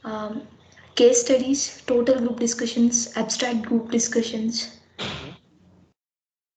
Um, Case studies, total group discussions, abstract group discussions, Mhm.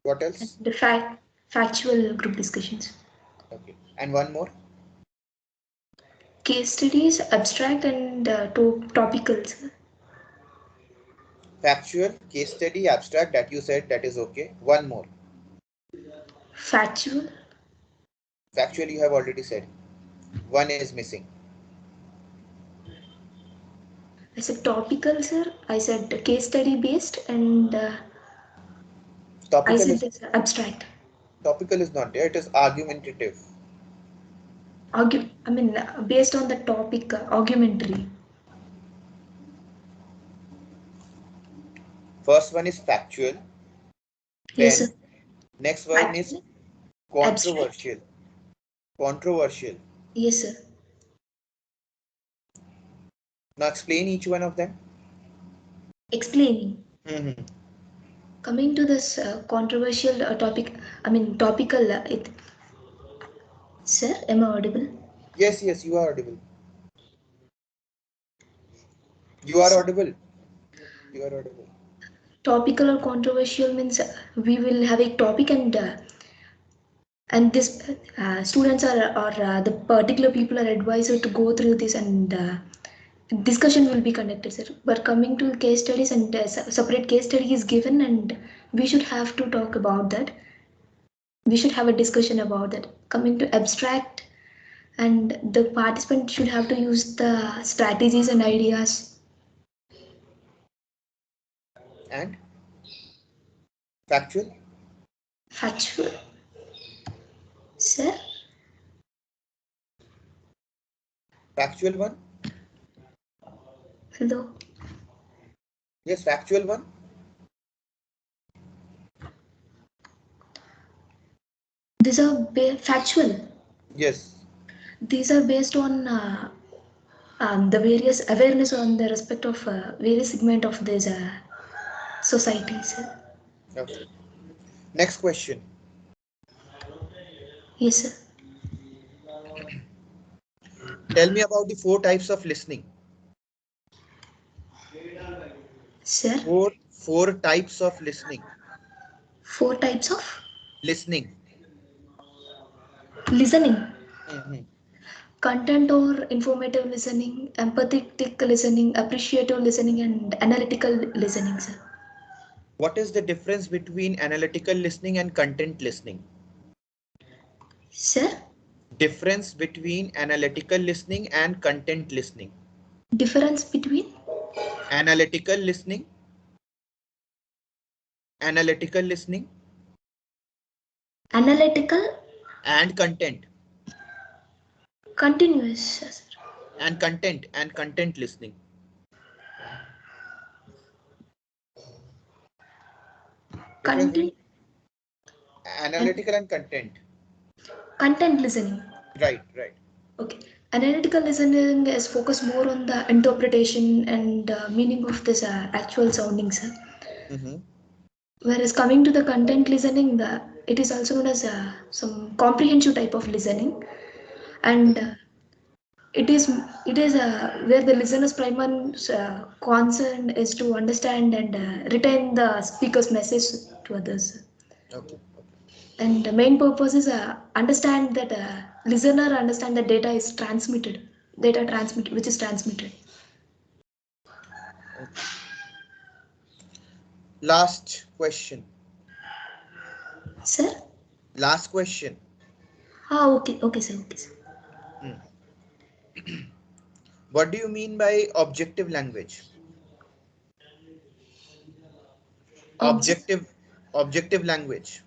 What and else? the factual group discussions. Okay. And one more? Case studies, abstract and topicals. Factual, case study, abstract, that you said, that is okay. One more. Factual. Factual, you have already said. One is missing. I said topical, sir. I said case study based, and I Topical said is this abstract. not there. It is argumentative. I mean, based on the topic, argumentary. First one is factual. Yes, sir. Then next one is Factual, abstract. controversial. Controversial. Yes, sir. Now explain each one of them. Explaining. Mm-hmm. Coming to this controversial topic, I mean, topical. Sir, am I audible? Yes, yes, you are audible. You are Sir, audible. You are audible. topical or controversial means we will have a topic, and this students or the particular people are advised to go through this, and discussion will be conducted, sir. But coming to case studies, and separate case study is given, and we should have to talk about that. We should have a discussion about that. Coming to abstract, and the participant should have to use the strategies and ideas. And factual. Factual, sir. Factual one. Hello. Yes, factual one. These are factual. Yes. These are based on the various awareness on the respect of various segment of these societies. Okay. Next question. Yes, sir. Tell me about the four types of listening. Sir, Four types of listening. four types of Listening. listening: Mm-hmm. content or informative listening, empathetic listening, appreciative listening, and analytical listening, sir. What is the difference between analytical listening and content listening? Sir, Difference between analytical listening and content listening. difference between Analytical listening, analytical listening, analytical, and content, continuous, sir. and content listening. Difference between Content and analytical and content. content listening. Right, right. Okay. Analytical listening is focused more on the interpretation and meaning of this actual soundings. Mm-hmm. Whereas coming to the content listening, it is also known as some comprehensive type of listening, and it is where the listener's primary concern is to understand and retain the speaker's message to others. Okay, okay. And the main purpose is understand that listener understand that data transmitted, which is transmitted. Okay. Last question. Sir? Last question. Okay, okay, sir, okay, sir. Hmm. What do you mean by objective language? Object, Objective, objective language.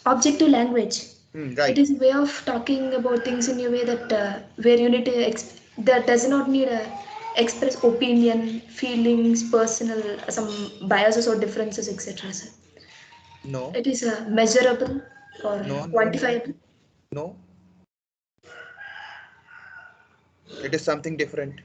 objective language. It Right. is a way of talking about things in a way that where you need to that does not need a express opinion, feelings, personal some biases or differences, etc. Sir. No, It is measurable or no, no, no, quantifiable. no. It is something different.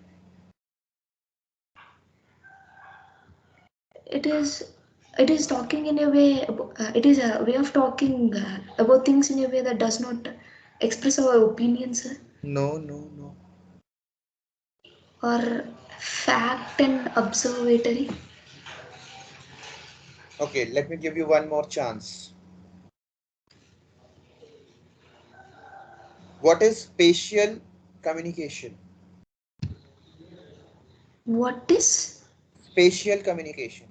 It is it is talking in a way. It is a way of talking about things in a way that does not express our opinions. Sir. No, no, no. or fact and observatory? Okay, let me give you one more chance. What is spatial communication? What is Spatial communication.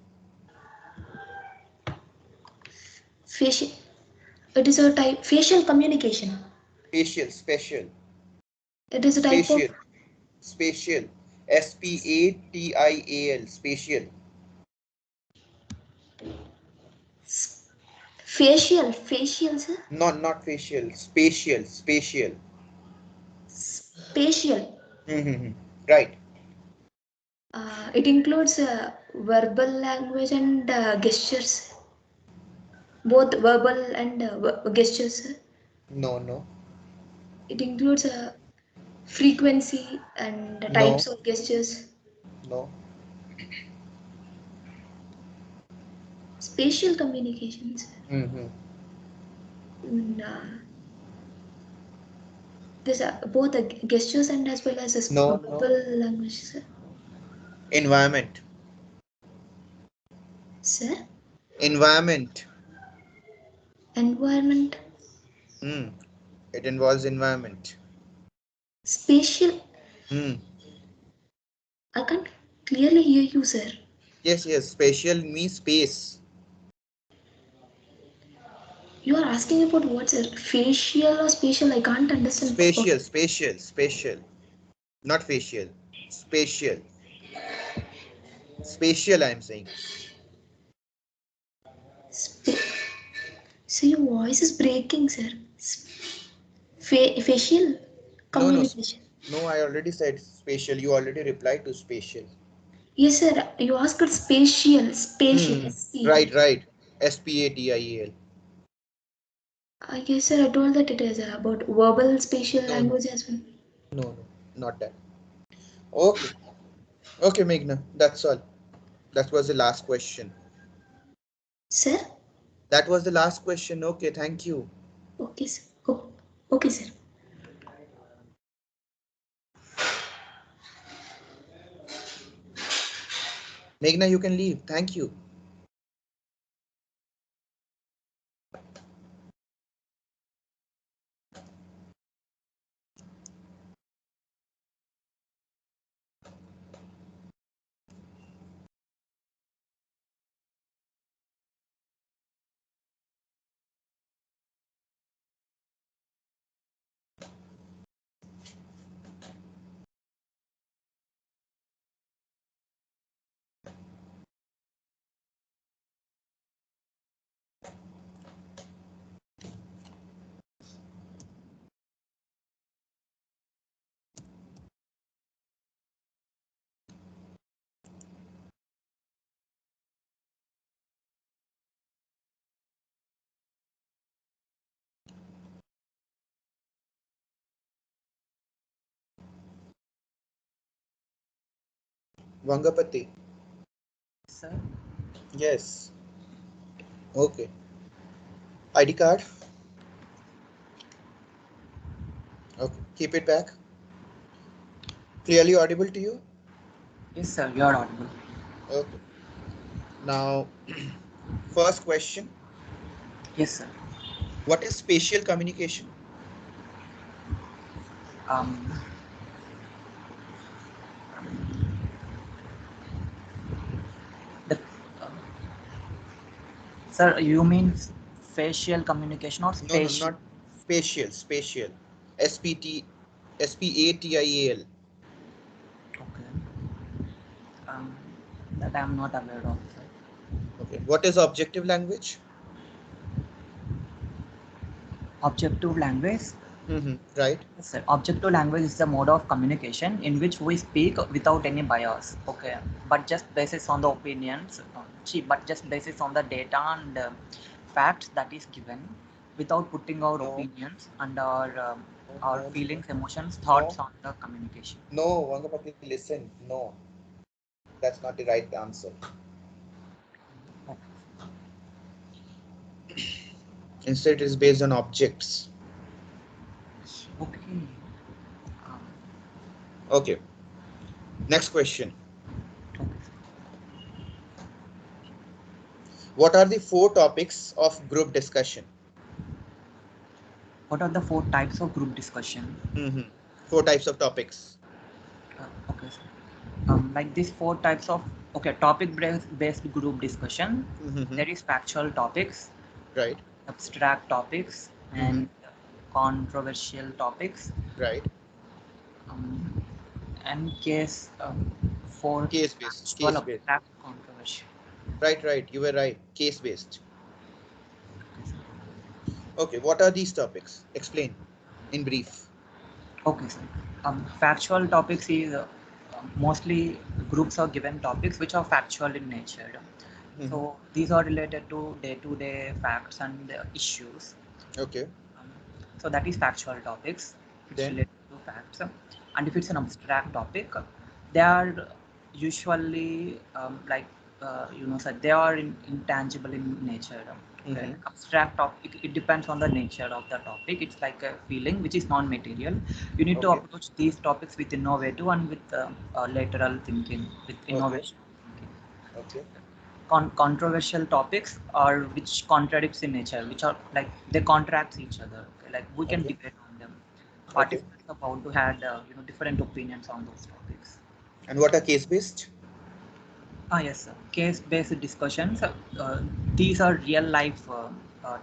facial? It is a type facial communication. Spatial. It is a type of Spatial. Spatial. Spatial. Spatial. facial, sir. Not facial. Spatial. Spatial. Right. It includes verbal language and gestures, both verbal and gestures. No. It includes frequency and No. types of gestures. No. Spatial communications. Mm-hmm. Mm, This both gestures and as well as No. verbal language, Environment. sir. Environment. Environment. Hmm. It involves environment. Spatial. Hmm. I can't clearly hear you, sir. Yes. Spatial means space. You are asking about what, sir? Facial or spatial? I can't understand. Spatial. Not facial. Spatial. Spatial, I'm saying. Spa- so your voice is breaking, sir. Facial No. communication. No, I already said spatial. You already replied to spatial. Yes, sir. You asked spatial. Spatial. Hmm. SC. Right. Spatial. I guess, sir, I told that it is about verbal spatial No. language as well. No. Not that. Okay. Okay, Meghna. That's all. That was the last question. Sir? That was the last question. Okay, thank you. Okay, sir. Oh, okay, sir. Meghna, you can leave. Thank you. Vangapati. Sir, Yes. Okay. ID card. Okay. Keep it back. Clearly audible to you? yes, sir, you are audible. Okay. Now, first question. Yes, sir. What is spatial communication? Um, the Sir, you mean facial communication or No, spatial? not spatial. Spatial. Okay. Um, that I am not aware of, sir. Okay. What is objective language? Objective language. Right. Yes, sir. Objective language is the mode of communication in which we speak without any bias. Okay, but just basis on the opinions. But just basis on the data and facts that is given, without putting our No. opinions and our No. feelings, emotions, No. thoughts on the communication. No, Vangapati, listen. No. That's not the right answer. Instead, it is based on objects. Okay. Okay. Next question. Okay. What are the 4 topics of group discussion? What are the 4 types of group discussion? 4 types of topics. Okay, sir. Like these 4 types of topic based group discussion. There is factual topics, Right. abstract topics, and controversial topics, Right. and case for Case based. actual Case based. abstract controversial. Right. You were right. Case based. Okay. What are these topics? Explain in brief. Okay, sir. Factual topics is mostly groups are given topics which are factual in nature. So these are related to day-to-day facts and issues. Okay. So that is factual topics. It's Then? related to facts. And if it's an abstract topic, they are usually so they are intangible in nature. Okay. Abstract topic, it depends on the nature of the topic. It's like a feeling which is non-material. You need to Okay. approach these topics with innovative and with lateral thinking, with innovation thinking. Okay. Controversial topics are which contradicts in nature, which are like they contract each other. Okay? Like we can Okay. debate on them. Okay. Participants are bound to have different opinions on those topics. And what are case based? Yes, sir. Case-based discussions. These are real-life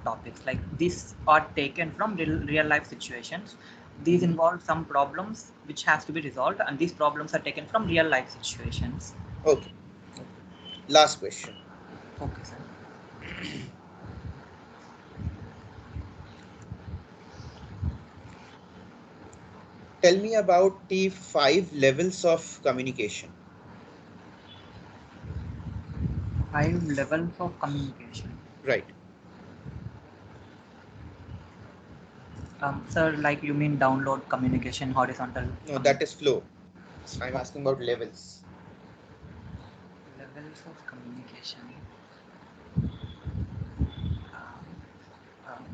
topics. Like these are taken from real life situations. These involve some problems which has to be resolved, and these problems are taken from real life situations. Okay. Last question. Okay, sir. Tell me about the 5 levels of communication. 5 levels of communication. Right. Sir, like you mean download communication, horizontal No, that is flow. I'm asking about levels. levels of communication. Um,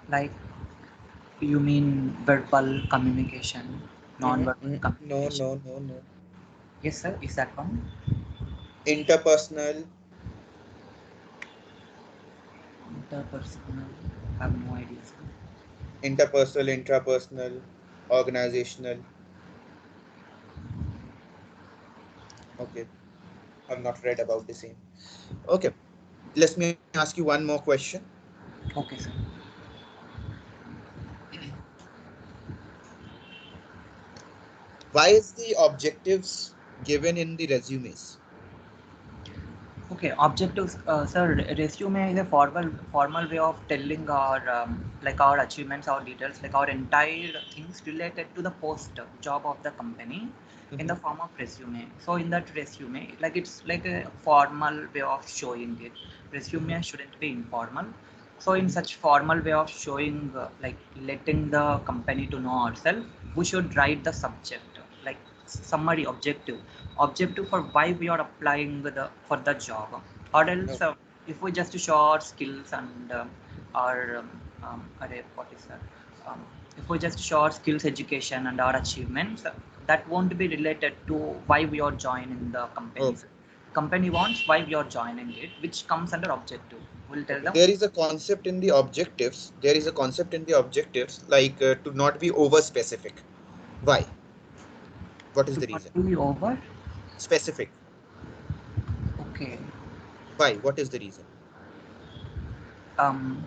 like you mean verbal communication, non-verbal No, communication. no, no, no. Yes, sir. Is that one? Interpersonal, Interpersonal. I have no idea, sir. intrapersonal, organizational. Okay. I've not read about the same. Okay. Let me ask you one more question. Okay, sir. Why is the objectives given in the resumes? Okay, objectives, sir. Resume is a formal way of telling our like our achievements, our details, like our entire things related to the post job of the company in the form of resume. So in that resume, like it's like a formal way of showing it. Resume shouldn't be informal. So in such formal way of showing, like letting the company to know ourselves, we should write the subject, like summary objective for why we are applying for the job, or else if we just show our skills and our what is that if we just show our skills, education and our achievements, that won't be related to why we are joining the company. Okay. Company wants why we are joining it, which comes under objective. We'll tell Okay. them. There is a concept in the objectives. There is a concept in the objectives like to not be over specific. Why? What is To the not reason? be over. Specific. Okay. Why? What is the reason? um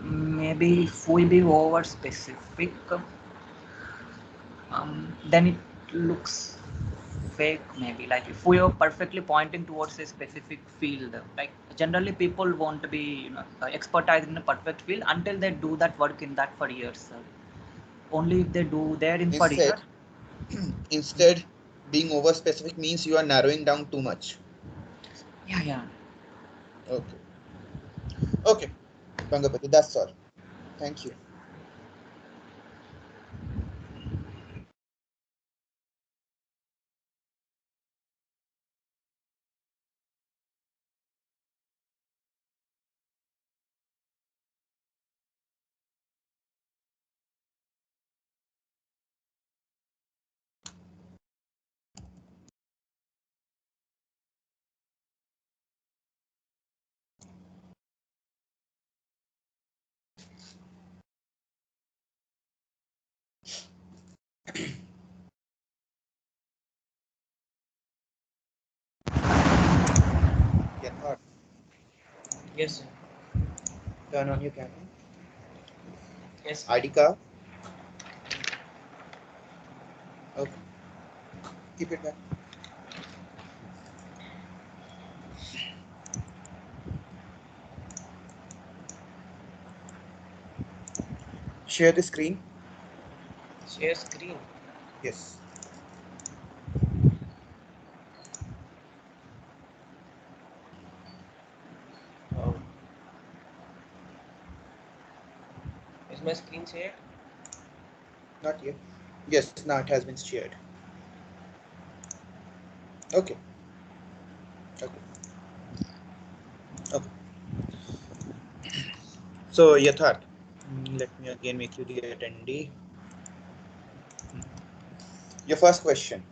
Maybe if we be over specific, then it looks fake. Maybe like if we are perfectly pointing towards a specific field, like generally people won't be expertise in a perfect field until they do that work in that for years. Only if they do there in for years. Instead, instead, being over specific means you are narrowing down too much. Yeah. Okay. Okay. Bangapati, that's all. Thank you. Yes, sir. Turn on your camera. Yes. Adika. Okay. Keep it back. Share the screen. Share screen. Yes. Wow. Is my screen shared? Not yet. Yes, now it has been shared. Okay. Okay. Okay. So Yatharth, let me again make you the attendee. Your first question.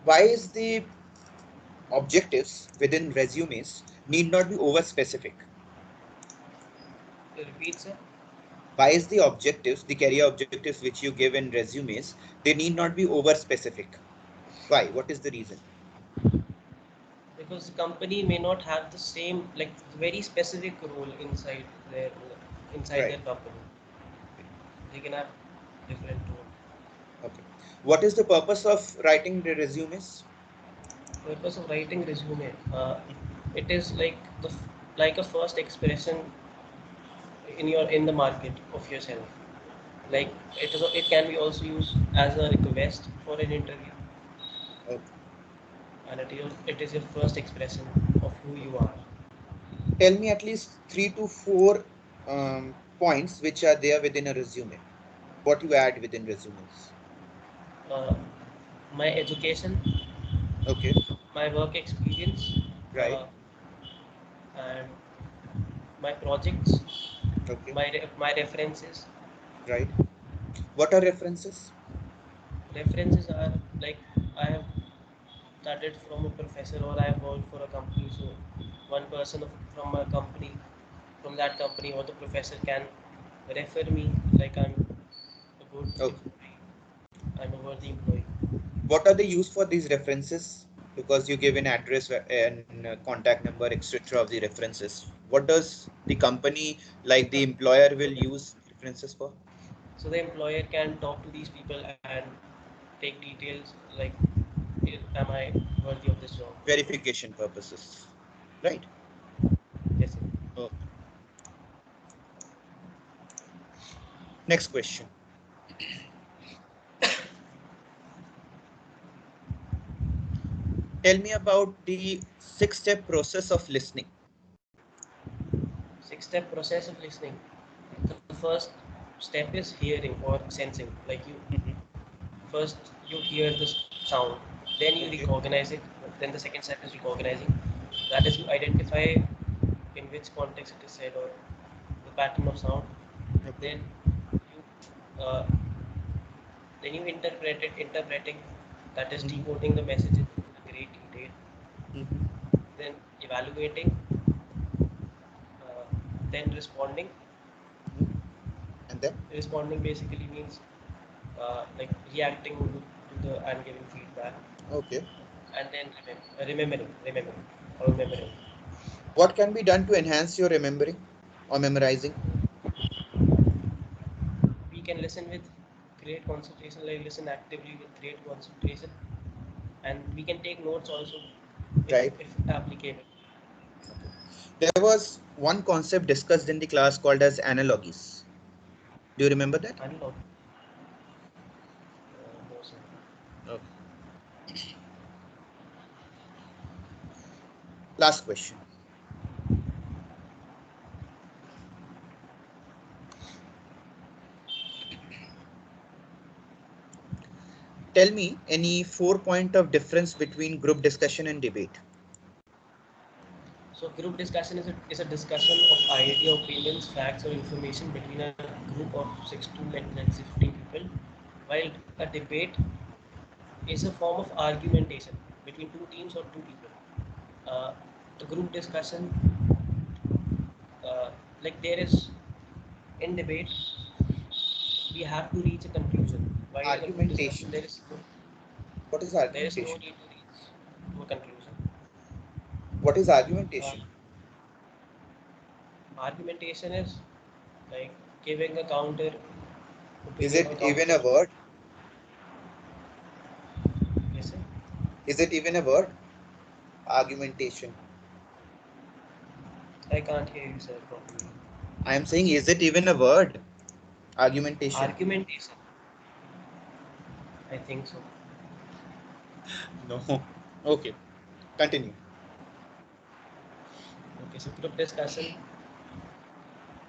Why is the objectives within resumes need not be over specific? Repeat, sir. Why is the objectives, the career objectives which you give in resumes, they need not be over specific? Why? What is the reason? Because the company may not have the same, like, very specific role inside their Right. their company. They can have different role. Okay. What is the purpose of writing the resumes? Purpose of writing resume. It is like like a first expression in the market of yourself. Like it can be also used as a request for an interview, Okay. and it is your first expression of who you are. Tell me at least 3 to 4 points which are there within a resume. What you add within resumes? Uh, my education, Okay. my work experience, Right. and my projects, Okay. my references. Right. What are references? References are like I have started from a professor or I have worked for a company. So one person from a company, from that company or the professor can refer me like I'm a good Okay. employee. I'm a worthy employee. What are the use for these references? Because you give an address and contact number, etc. of the references. What does the company, like the employer, will use references for? So the employer can talk to these people and take details like, am I worthy of this job? Verification purposes. Right. Yes, sir. Okay. Next question. Tell me about the 6-step process of listening. 6-step process of listening. The first step is hearing or sensing. Like first you hear the sound, then you Okay. recognize it. Then the second step is recognizing. That is, you identify in which context it is said or the pattern of sound. Okay. You uh, then you interpreting, that is Mhm. decoding the message in great detail. Then evaluating, then responding. And then? Responding basically means like reacting to the and giving feedback, Okay. and then remembering or remembering. What can be done to enhance your remembering or memorizing? We can listen with great concentration, like listen actively with great concentration, and we can take notes also Right. if applicable. There was one concept discussed in the class called as analogies. Do you remember that? Analog. No, sir. Okay. Last question. Tell me any 4 point of difference between group discussion and debate. So group discussion is a discussion of idea, opinions, facts, or information between a group of 6 to like let's say 15 people, while a debate is a form of argumentation between two teams or two people. The group discussion, like there is in debate, we have to reach a conclusion. While in a group Argumentation. discussion, What is there is no argumentation? need to reach to a conclusion. What is argumentation? Argumentation is like giving a counter Is opinion or it even counter. a word? Yes, sir. Is it even a word? Argumentation. I can't hear you, sir, properly. I am saying, is it even a word? Argumentation. Argumentation. I think so. No. Okay. Continue. Okay, so group discussion.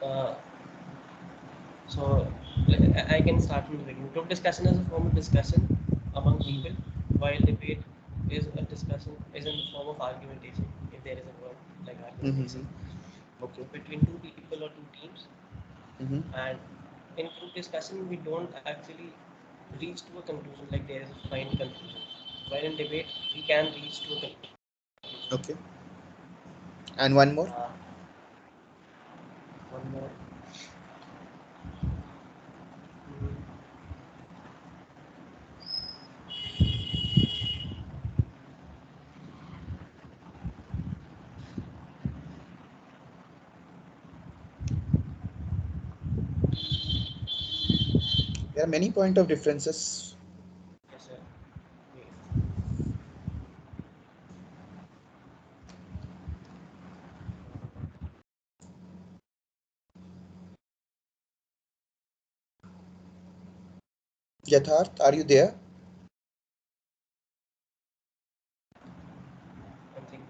Uh, so I can start from the beginning. Group discussion is a form of discussion among people, while debate is a discussion is in the form of argumentation. If there is a word like argumentation Okay. between two people or two teams, Mm-hmm. and in group discussion we don't actually reach to a conclusion like there is a final conclusion. While in debate we can reach to a conclusion. Okay. And one more. One more. Mm, There are many point of differences. yes, sir. Wait. Yatharth, are you there? I'm thinking.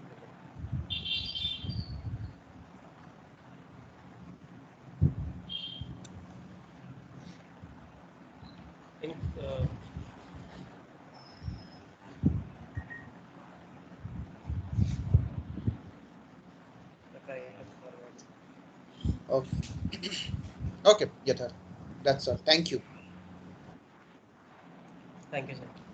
In okay, I forgot. Okay. Okay, Yatharth. That's all. Thank you. Thank you, sir.